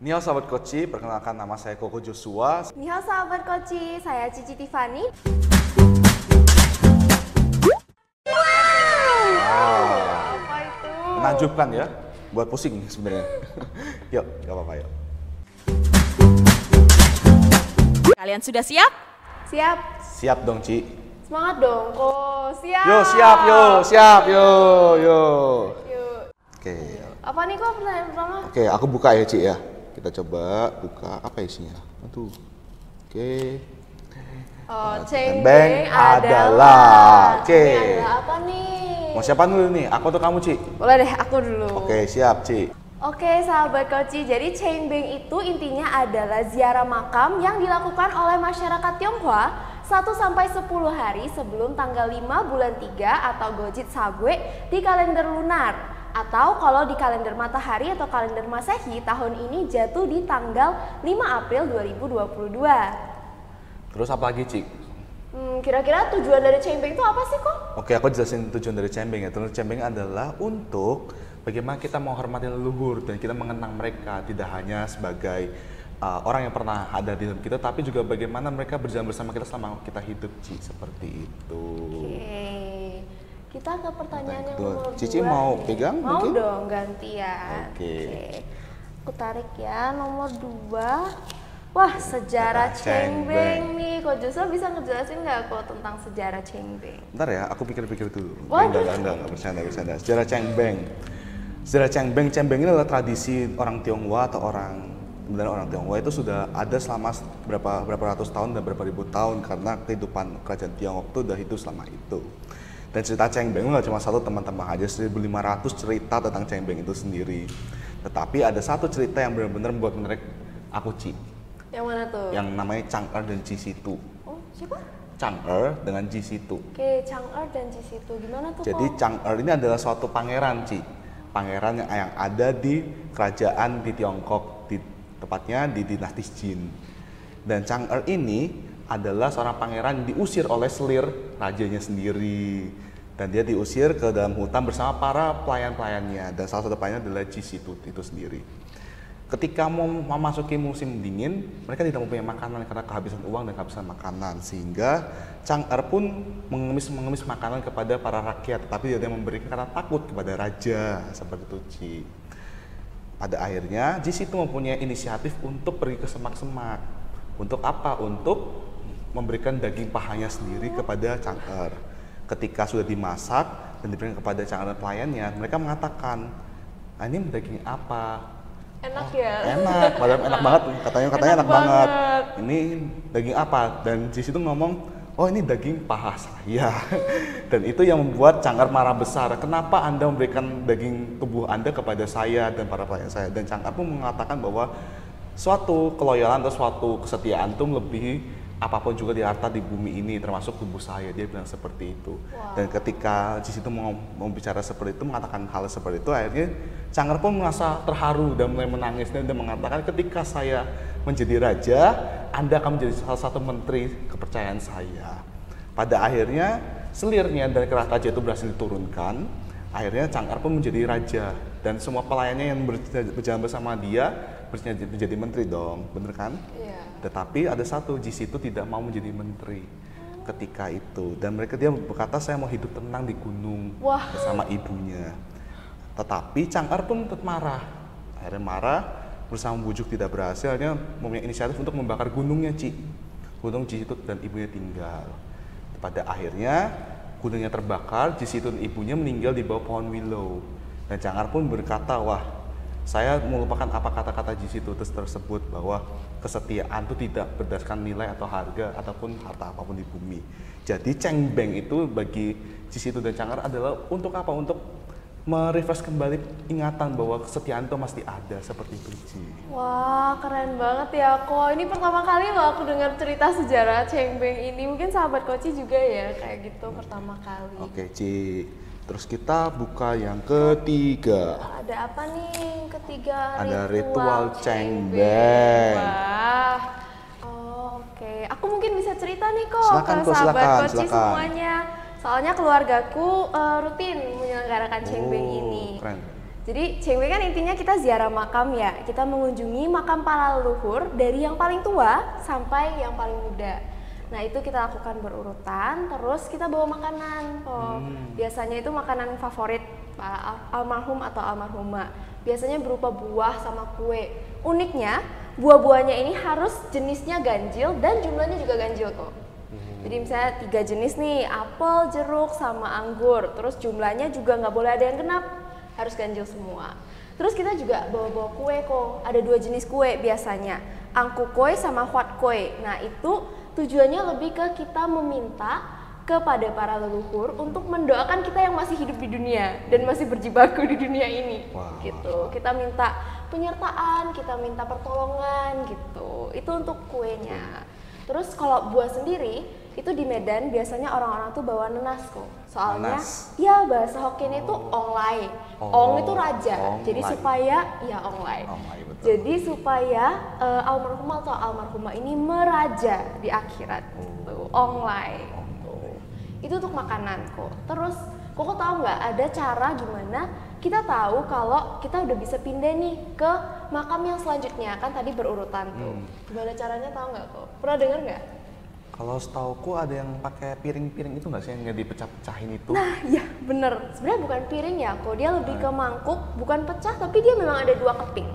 Nihao sahabat Koci, perkenalkan nama saya Koko Joshua. Nihao sahabat Koci, saya Cici Tiffany. Apa itu? Menakjubkan ya, buat pusing sebenarnya. Yuk, gak apa-apa yuk. Kalian sudah siap? Siap. Siap dong, Ci. Semangat dong, Ko. Siap. Yo, siap, yo. Yuk. Oke. Apa nih kok pertanyaan pertama? Oke, aku buka ya, Ci ya. Kita coba buka apa isinya. Aduh. Oke. Cengbeng adalah. Oke. Ini adalah apa nih? Mau siapa dulu nih? Aku atau kamu, Ci? Boleh deh, aku dulu. Oke, siap, Ci. Oke sahabat Koci, jadi Cengbeng itu intinya adalah ziarah makam yang dilakukan oleh masyarakat Tionghoa 1-10 hari sebelum tanggal 5 bulan 3 atau Gojit Sabwe di kalender lunar. Atau kalau di kalender matahari atau kalender Masehi tahun ini jatuh di tanggal 5 April 2022. Terus apa lagi, Ci? Kira-kira tujuan dari Cengbeng itu apa sih kok? Oke, aku jelasin tujuan dari Cengbeng ya. Tujuan Cengbeng adalah untuk bagaimana kita menghormati leluhur dan kita mengenang mereka tidak hanya sebagai orang yang pernah ada di dalam kita, tapi juga bagaimana mereka berjalan bersama kita selama kita hidup, Ci. Seperti itu. Oke, kita ke pertanyaan yang Betul. nomor 2. Cici mau pegang Mau mungkin? dong, gantian. Oke. Aku tarik ya, nomor 2. Wah, sejarah Cengbeng nih. Kok Joshua bisa ngejelasin nggak kok tentang sejarah Cengbeng? Bentar ya, aku pikir-pikir dulu. Waduh. Enggak, bercanda. Sejarah Cengbeng. Sejarah Cengbeng ini adalah tradisi orang Tionghoa atau sebenarnya orang Tionghoa itu sudah ada selama berapa ratus tahun dan berapa ribu tahun karena kehidupan kerajaan Tiongkok itu udah hidup selama itu. Dan cerita Cengbeng nggak cuma satu teman-teman aja, 1500 cerita tentang Cengbeng itu sendiri. Tetapi ada satu cerita yang benar-benar membuat menarik aku, Ci. Yang mana tuh? Yang namanya Chang'er dan Jisitu. Oh, siapa? Chang'er dengan Jisitu. Oke, Chang'er dan Jisitu. Gimana tuh Jadi kok? Chang'er ini adalah suatu pangeran, Ci. Pangeran yang ada di kerajaan di Tiongkok, tepatnya di dinasti Jin. Dan Chang'er ini adalah seorang pangeran yang diusir oleh selir rajanya sendiri. Dan dia diusir ke dalam hutan bersama para pelayan-pelayannya. Dan salah satu pelayannya adalah Jisitu itu sendiri. Ketika mau memasuki musim dingin, mereka tidak mempunyai makanan karena kehabisan uang dan kehabisan makanan. Sehingga Chang'er pun mengemis makanan kepada para rakyat, tapi dia memberikan karena takut kepada raja, seperti itu, Ci. Pada akhirnya, Jisitu mempunyai inisiatif untuk pergi ke semak-semak. Untuk apa? Untuk memberikan daging pahanya sendiri kepada Chang'er. Ketika sudah dimasak dan diberikan kepada Chang'er dan pelayannya, mereka mengatakan, ini daging apa? Enak ya? Enak, padahal enak banget, katanya enak banget. banget. Ini daging apa? Dan di situ ngomong, oh ini daging paha saya. Dan itu yang membuat Chang'er marah besar. Kenapa Anda memberikan daging tubuh Anda kepada saya dan para pelayan saya? Dan Chang'er pun mengatakan bahwa suatu keloyalan atau suatu kesetiaan itu melebihi apapun juga di harta di bumi ini, termasuk tubuh saya. Dia bilang seperti itu. Wow. Dan ketika di situ mau bicara seperti itu, mengatakan hal seperti itu, akhirnya Chang'er pun merasa terharu dan mulai menangis dan dia mengatakan, ketika saya menjadi raja, Anda akan menjadi salah satu menteri kepercayaan saya. Pada akhirnya selirnya dari kerajaan raja itu berhasil diturunkan. Akhirnya Chang'er pun menjadi raja dan semua pelayannya yang berjalan bersama dia menjadi menteri dong, bener kan? Iya. Tetapi ada satu, Jisitu tidak mau menjadi menteri ketika itu, dan dia berkata, saya mau hidup tenang di gunung. Wah. Bersama ibunya. Tetapi Chang'er pun tetap marah. Akhirnya marah, berusaha membujuk tidak berhasil, akhirnya mempunyai inisiatif untuk membakar gunungnya, Ci. Gunung Jisitu dan ibunya tinggal. Pada akhirnya gunungnya terbakar, Jisitu dan ibunya meninggal di bawah pohon willow. Dan Chang'er pun berkata, wah, saya melupakan apa kata-kata Jisitu tersebut, bahwa kesetiaan itu tidak berdasarkan nilai atau harga ataupun harta apapun di bumi. Jadi Cengbeng itu bagi Jisitu dan Chang'er adalah untuk apa? Untuk merefresh kembali ingatan bahwa kesetiaan itu masih ada, seperti itu, Ci. Wah, keren banget ya kok. Ini pertama kali loh aku dengar cerita sejarah Cengbeng ini. Mungkin sahabat Koci juga ya kayak gitu pertama kali. Oke, Ci. Terus kita buka yang ketiga. Ada apa nih yang ketiga? Ada ritual Cengbeng. Wah. Oh, oke. Aku mungkin bisa cerita nih kok Silakan, ke kok, sahabat silakan, Koci silakan. semuanya. Soalnya keluargaku rutin menyelenggarakan Cengbeng ini. Keren. Jadi Cengbeng kan intinya kita ziarah makam ya, kita mengunjungi makam para leluhur dari yang paling tua sampai yang paling muda. Nah itu kita lakukan berurutan, terus kita bawa makanan kok. Biasanya itu makanan favorit para almarhum atau almarhumah. Biasanya berupa buah sama kue. Uniknya buah-buahnya ini harus jenisnya ganjil dan jumlahnya juga ganjil kok. Jadi misalnya 3 jenis nih, apel, jeruk, sama anggur. Terus jumlahnya juga nggak boleh ada yang genap, harus ganjil semua. Terus kita juga bawa-bawa kue kok. Ada 2 jenis kue biasanya, angku kue sama huat kue. Nah itu tujuannya lebih ke kita meminta kepada para leluhur untuk mendoakan kita yang masih hidup di dunia dan masih berjibaku di dunia ini. Wow. Gitu. Kita minta penyertaan, kita minta pertolongan gitu. Itu untuk kuenya. Terus kalau buah sendiri itu di Medan biasanya orang-orang tuh bawa nenas kok. Soalnya Nanas. ya bahasa Hokkien itu onglai. Ong itu raja. Jadi Onglai. supaya ya onglai. Onglai, betul. Jadi supaya almarhum atau almarhumah ini meraja di akhirat gitu. Onglai. Gitu. Itu untuk makanan kok. Terus kok tahu nggak ada cara gimana kita tahu kalau kita udah bisa pindah nih ke makam yang selanjutnya, kan tadi berurutan tuh. Gimana caranya tahu nggak kok? Pernah dengar nggak? Kalau setauku ada yang pakai piring-piring itu nggak sih yang nggak dipecah-pecahin itu? Nah, iya bener. Sebenarnya bukan piring ya, kok dia lebih ke mangkuk, bukan pecah, tapi dia memang ada 2 keping.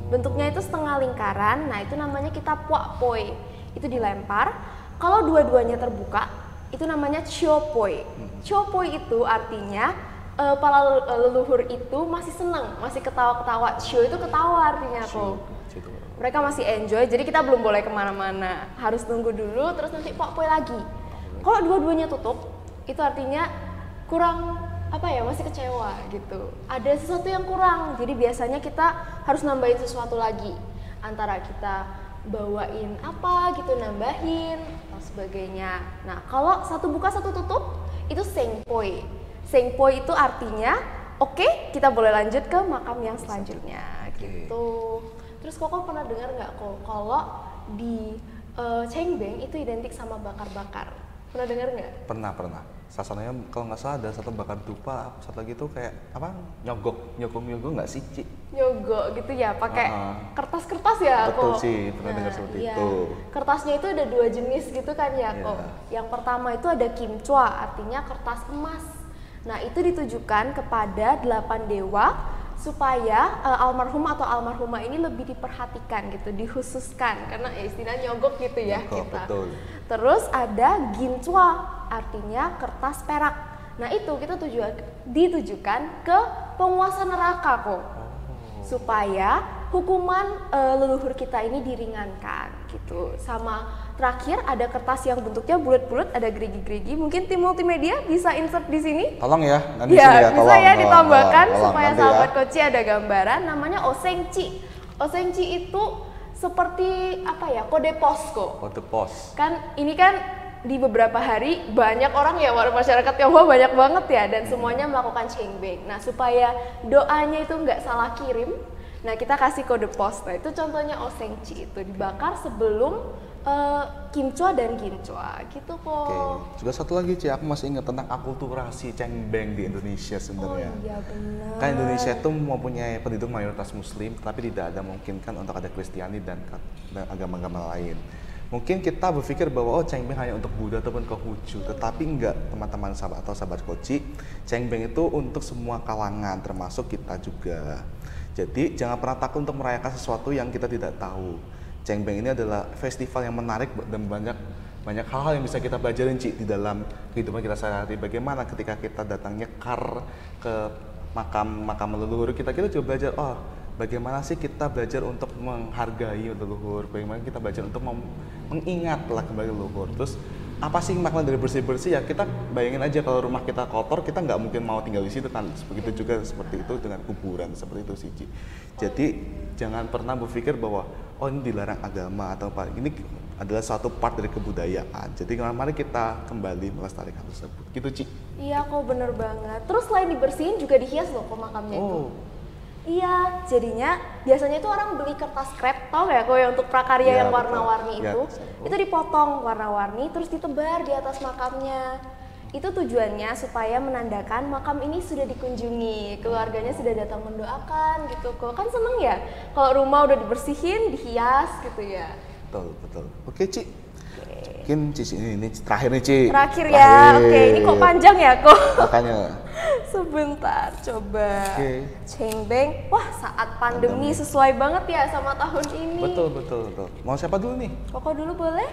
Bentuknya itu setengah lingkaran. Nah, itu namanya kita puak poi. Itu dilempar. Kalau dua-duanya terbuka, itu namanya chiopoi. Chiopoi itu artinya para leluhur itu masih senang, masih ketawa-ketawa. Chio itu ketawa artinya kok. Mereka masih enjoy, jadi kita belum boleh kemana-mana. Harus tunggu dulu, terus nanti pok-poi lagi. Kalau dua-duanya tutup, itu artinya kurang apa ya, masih kecewa gitu. Ada sesuatu yang kurang, jadi biasanya kita harus nambahin sesuatu lagi. Antara kita bawain apa gitu, nambahin atau sebagainya. Nah, kalau satu buka satu tutup, itu sengpoi. Sengpoi itu artinya, oke, kita boleh lanjut ke makam yang selanjutnya gitu. Terus Koko pernah dengar nggak kok kalau di Cengbeng itu identik sama bakar-bakar? Pernah dengar nggak? Pernah. Sasananya kalau nggak salah ada satu bakar dupa, satu lagi tuh kayak apa? Nyogok nggak sih, Ci? Nyogok gitu ya, pakai kertas-kertas ya Betul kok. sih, pernah dengar seperti iya. itu. Kertasnya itu ada 2 jenis gitu kan ya kok. Yang pertama itu ada kimchwa, artinya kertas emas. Nah itu ditujukan kepada 8 dewa supaya almarhum atau almarhumah ini lebih diperhatikan gitu, dikhususkan karena ya istilah nyogok gitu ya Nyogok, kita. betul. Terus ada ginchwa, artinya kertas perak. Nah itu kita ditujukan ke penguasa neraka kok, supaya hukuman leluhur kita ini diringankan gitu. Sama terakhir ada kertas yang bentuknya bulat-bulat, ada gerigi-gerigi. Mungkin tim multimedia bisa insert di sini. Tolong ya, nanti Ya, sini ya, bisa tolong, ya ditambahkan tolong, supaya nanti sahabat ya. Koci ada gambaran. Namanya osengci. Osengci itu seperti apa ya, kode pos kok. Kode pos. Kan ini kan di beberapa hari banyak orang ya, masyarakat Tionghoa banyak banget ya, dan semuanya melakukan cengbeng. Nah supaya doanya itu nggak salah kirim, nah kita kasih kode pos. Nah itu contohnya osengci, itu dibakar sebelum kimchwa dan ginchwa gitu kok. Oke. Juga satu lagi, Ci, aku masih ingat tentang akulturasi cengbeng di Indonesia sebenarnya. Oh iya benar. Kan Indonesia itu mempunyai penduduk mayoritas Muslim, tapi tidak ada memungkinkan untuk ada Kristiani dan agama-agama lain. Mungkin kita berpikir bahwa cengbeng hanya untuk Buddha ataupun Konghucu, tetapi enggak, teman-teman sahabat atau sahabat Koci. Cengbeng itu untuk semua kalangan, termasuk kita juga. Jadi jangan pernah takut untuk merayakan sesuatu yang kita tidak tahu. Cengbeng ini adalah festival yang menarik dan banyak hal-hal yang bisa kita pelajarin, Ci, di dalam kehidupan kita sehari-hari. Bagaimana ketika kita datang nyekar ke makam leluhur kita juga belajar, bagaimana sih kita belajar untuk menghargai leluhur, bagaimana kita belajar untuk mengingatlah kembali leluhur. Terus apa sih makna dari bersih-bersih? Ya kita bayangin aja kalau rumah kita kotor, kita nggak mungkin mau tinggal di situ kan. Begitu juga seperti itu dengan kuburan, seperti itu sih, Ci. Jadi jangan pernah berpikir bahwa ini dilarang agama atau apa. Ini adalah suatu part dari kebudayaan. Jadi mari kita kembali melestarikan tersebut. Gitu, Ci. Iya kok, bener banget. Terus selain dibersihin juga dihias loh kok makamnya itu. Iya, jadinya biasanya itu orang beli kertas krep, tau gak kok yang untuk prakarya yang warna-warni itu. Itu dipotong warna-warni terus ditebar di atas makamnya. Itu tujuannya supaya menandakan makam ini sudah dikunjungi, keluarganya sudah datang mendoakan gitu kok. Kan seneng ya kalau rumah udah dibersihin, dihias gitu ya. Betul, betul. Oke, Ci. Mungkin Cici ini terakhir nih, Ci. Terakhir ya. Oke, ini kok panjang ya kok. Makanya. Sebentar, coba. Oke. Cengbeng. Wah, saat pandemi sesuai banget ya sama tahun ini. Betul, betul, betul. Mau siapa dulu nih? Koko dulu boleh?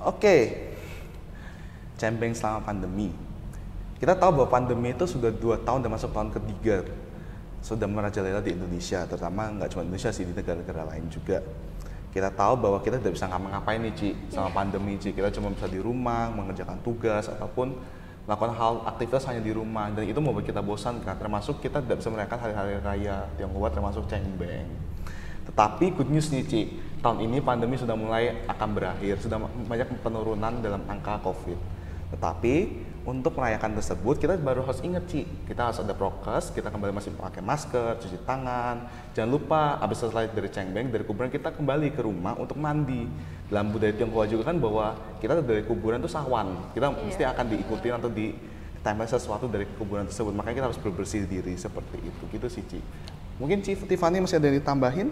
Oke. Cengbeng selama pandemi. Kita tahu bahwa pandemi itu sudah 2 tahun dan masuk tahun ketiga. Sudah merajalela di Indonesia, terutama nggak cuma Indonesia sih, di negara-negara lain juga. Kita tahu bahwa kita tidak bisa ngapa-ngapain nih, Ci, sama pandemi, Ci. Kita cuma bisa di rumah, mengerjakan tugas, ataupun melakukan hal aktivitas hanya di rumah. Dan itu membuat kita bosan, kan? Termasuk kita tidak bisa merayakan hari-hari raya Tionghoa, termasuk Cengbeng. Tetapi good news nih, Ci. Tahun ini pandemi sudah mulai akan berakhir, sudah banyak penurunan dalam angka COVID. Tetapi untuk merayakan tersebut kita baru harus ingat, Ci, kita harus ada prokes, kita kembali masih pakai masker, cuci tangan. Jangan lupa habis selesai dari Cengbeng, dari kuburan kita kembali ke rumah untuk mandi. Dalam budaya Tionghoa juga kan bahwa kita dari kuburan itu sawan, kita mesti akan diikuti atau ditempel sesuatu dari kuburan tersebut. Makanya kita harus bersih diri seperti itu, gitu sih, Ci. Mungkin Tiffany masih ada yang ditambahin?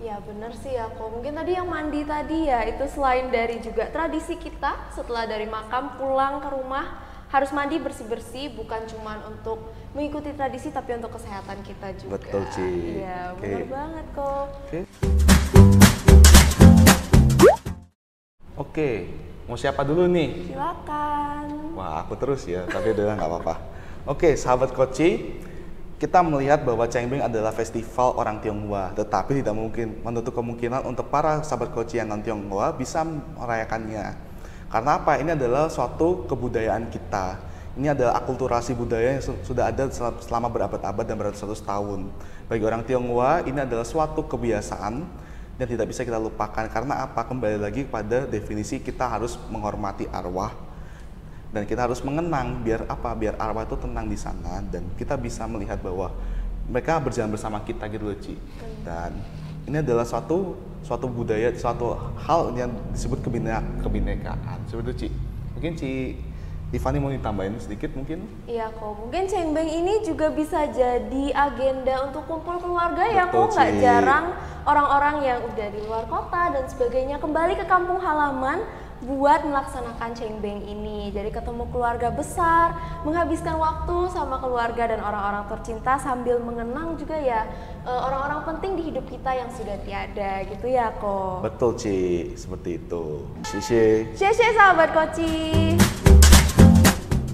Ya bener sih ya kok. Mungkin tadi yang mandi tadi ya, itu selain dari juga tradisi kita setelah dari makam pulang ke rumah harus mandi bersih-bersih, bukan cuma untuk mengikuti tradisi tapi untuk kesehatan kita juga. Betul, Ci. Iya, bener banget kok. Oke, mau siapa dulu nih? Silakan. Wah, aku terus ya, tapi udah nggak apa-apa. Oke, sahabat Koci, kita melihat bahwa Cengbeng adalah festival orang Tionghoa, tetapi tidak mungkin menutup kemungkinan untuk para sahabat Koci yang non-Tionghoa bisa merayakannya. Karena apa? Ini adalah suatu kebudayaan kita. Ini adalah akulturasi budaya yang sudah ada selama berabad-abad dan beratus-ratus tahun. Bagi orang Tionghoa, ini adalah suatu kebiasaan yang tidak bisa kita lupakan. Karena apa? Kembali lagi pada definisi kita harus menghormati arwah. Dan kita harus mengenang biar apa? Biar arwah itu tenang di sana dan kita bisa melihat bahwa mereka berjalan bersama kita gitu loh, Ci. Dan ini adalah suatu budaya, suatu hal yang disebut kebinekaan. Seperti itu, Ci. Mungkin Ci Tiffany mau ditambahin sedikit mungkin? Iya kok, mungkin Cengbeng ini juga bisa jadi agenda untuk kumpul keluarga ya kok. Nggak Ci. jarang orang-orang yang udah di luar kota dan sebagainya kembali ke kampung halaman buat melaksanakan Cengbeng ini. Jadi ketemu keluarga besar, menghabiskan waktu sama keluarga dan orang-orang tercinta sambil mengenang juga ya orang-orang penting di hidup kita yang sudah tiada gitu ya kok. Betul, Ci, seperti itu. Xie xie. Sahabat Koci.